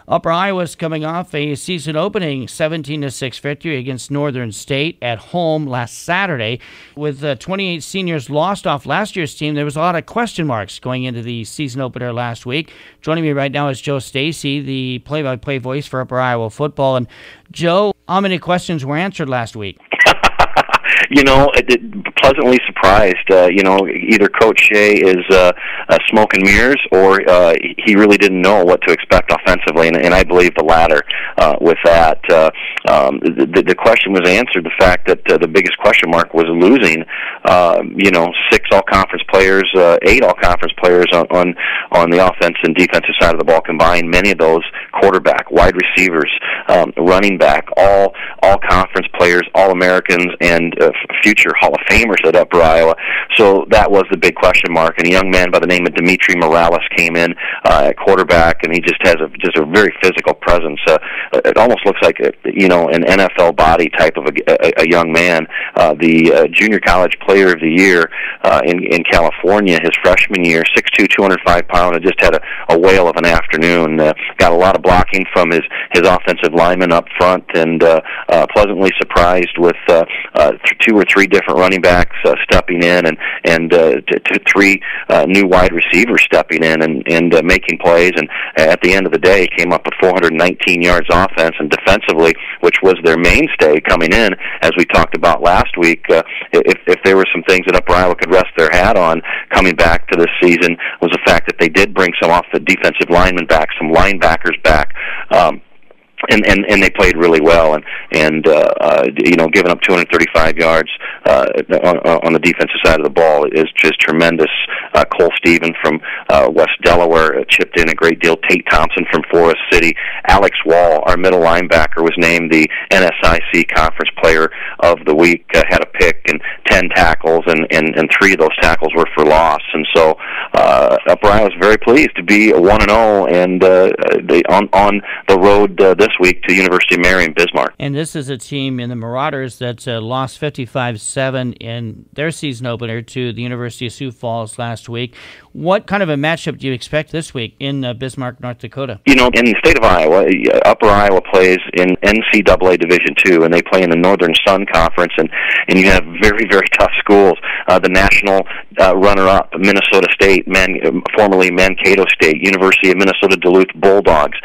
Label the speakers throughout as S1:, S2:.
S1: Upper Iowa's coming off a season-opening 17-6 victory against Northern State at home last Saturday. With 28 seniors lost off last year's team, there was a lot of question marks going into the season opener last week. Joining me right now is Joe Stasi, the play-by-play voice for Upper Iowa football. And Joe, how many questions were answered last week?
S2: Pleasantly surprised. Either Coach Shea is smoke and mirrors, or he really didn't know what to expect offensively, and I believe the latter with that. The question was answered. The fact that the biggest question mark was losing, 6 all-conference players, 8 all-conference players on the offense and defensive side of the ball combined, many of those quarterback, wide receivers, running back, all conference players, All-Americans, and future Hall of Famers at Upper Iowa. So that was the big question mark. And a young man by the name of Dimitri Morales came in at quarterback, and he just has a very physical presence. It almost looks like an NFL body type of a young man. The Junior College Player of the Year in California, his freshman year, 6'2", 205 pounds, and just had a whale of an afternoon. Got a lot of blocking from his offensive linemen up front, and pleasantly surprised with 2 or 3 different running backs stepping in, and 3 new wide receivers stepping in and making plays. And at the end of the day, came up with 419 yards offense, and defensively, which was their mainstay coming in, as we talked about last week. If there were some things that Upper Iowa could rest their hat on coming back to this season, was the fact that they did bring some off the defensive linemen back, some linebackers back. And they played really well, and giving up 235 yards on the defensive side of the ball is just tremendous. Cole Stephen from West Delaware chipped in a great deal. Tate Thompson from Forest City. Alex Wall, our middle linebacker, was named the NSIC Conference Player of the Week. Had a pick and 10 tackles, and 3 of those tackles were for loss. And so Upper Iowa was very pleased to be 1-0 and on the road this week to University of Mary in Bismarck.
S1: And this is a team in the Marauders that lost 55-7 in their season opener to the University of Sioux Falls last week. What kind of a matchup do you expect this week in Bismarck, North Dakota?
S2: In the state of Iowa, Upper Iowa plays in NCAA Division II, and they play in the Northern Sun Conference, and you have very, very tough schools. The national runner-up, Minnesota State, formerly Mankato State, University of Minnesota Duluth Bulldogs,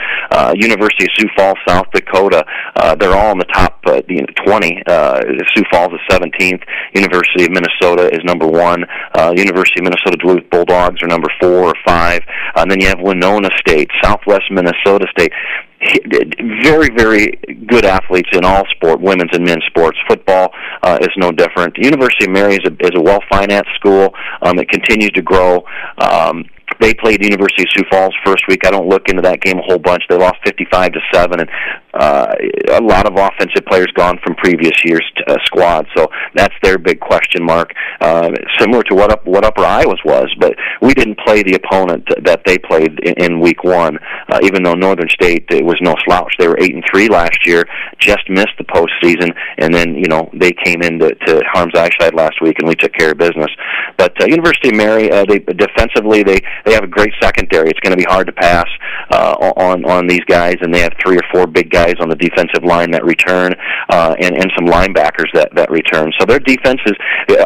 S2: University of Sioux Falls, South Dakota. They're all in the top 20. Sioux Falls is 17th. University of Minnesota is number 1. University of Minnesota Duluth Bulldogs are number 4 or 5. And then you have Winona State, Southwest Minnesota State. Very, very good athletes in all sport, women's and men's sports. Football is no different. The University of Mary is a well-financed school. It continues to grow. They played University of Sioux Falls first week. I don't look into that game a whole bunch. They lost 55-7, and a lot of offensive players gone from previous years' squad. So that's their big question mark, similar to what Upper Iowa's was. But we didn't play the opponent that they played in week 1, even though Northern State was no slouch. They were 8-3 last year, just missed the postseason, and then they came into harm's eyesight last week, and we took care of business. But University of Mary, defensively, they have a great secondary. It's going to be hard to pass on these guys, and they have 3 or 4 big guys on the defensive line that return, and some linebackers that return. So their defense is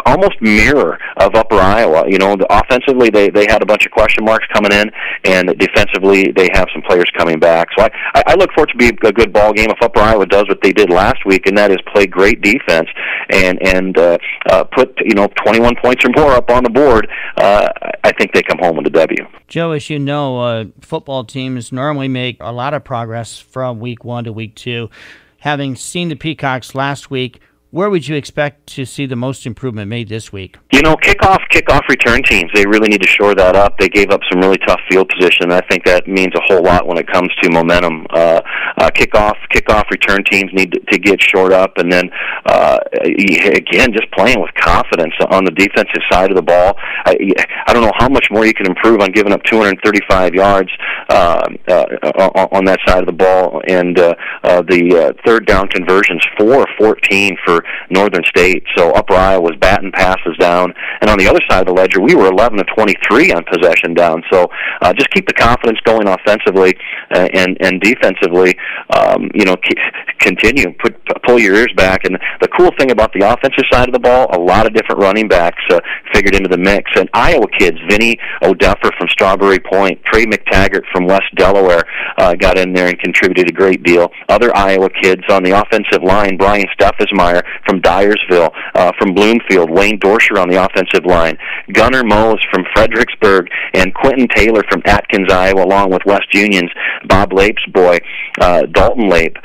S2: almost mirror of Upper Iowa. Offensively, they had a bunch of question marks coming in, and defensively, they have some players coming back. So I look for it to be a good ball game if Upper Iowa does what they did last week, and that is play great defense and put 21 points or more up on the board. I think they come home with a W.
S1: Joe, as you know, football teams normally make a lot of progress from week 1 to week 2. Having seen the Peacocks last week, where would you expect to see the most improvement made this week? Kickoff return teams, they really need to shore that up. They gave up some really tough field position. I think that means a whole lot when it comes to momentum. Kickoff return teams need to get shored up, and then again, just playing with confidence on the defensive side of the ball. I don't know how much more you can improve on giving up 235 yards on that side of the ball, and the third down conversions 4 of 14 for
S2: over Northern State. So Upper Iowa was batting passes down, and on the other side of the ledger, we were 11 of 23 on possession down. So just keep the confidence going offensively and defensively. Continue, pull your ears back. And the cool thing about the offensive side of the ball, a lot of different running backs figured into the mix. And Iowa kids, Vinny O'Duffer from Strawberry Point, Trey McTaggart from West Delaware got in there and contributed a great deal. Other Iowa kids on the offensive line, Brian Steffesmeyer from Dyersville, from Bloomfield, Wayne Dorsher on the offensive line, Gunnar Mose from Fredericksburg, and Quentin Taylor from Atkins, Iowa, along with West Union's Bob Lape's boy, Dalton Lape,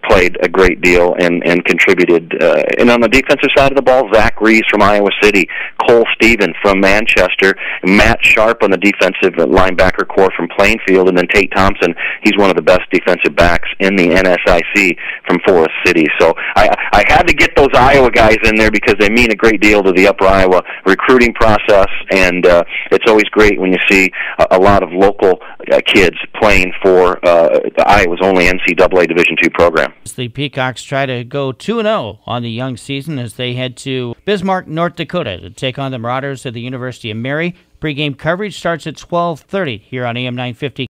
S2: played a great deal and contributed. And on the defensive side of the ball, Zach Rees from Iowa City, Cole Stephen from Manchester, Matt Sharp on the defensive linebacker core from Plainfield, and then Tate Thompson. He's one of the best defensive backs in the NSIC from Forest City. So I had to get those Iowa guys in there because they mean a great deal to the Upper Iowa recruiting process, and it's always great when you see a lot of local kids playing for Iowa's only NCAA Division II program.
S1: The Peacocks try to go 2-0 on the young season as they head to Bismarck, North Dakota to take on the Marauders at the University of Mary. Pre-game coverage starts at 12:30 here on AM 950.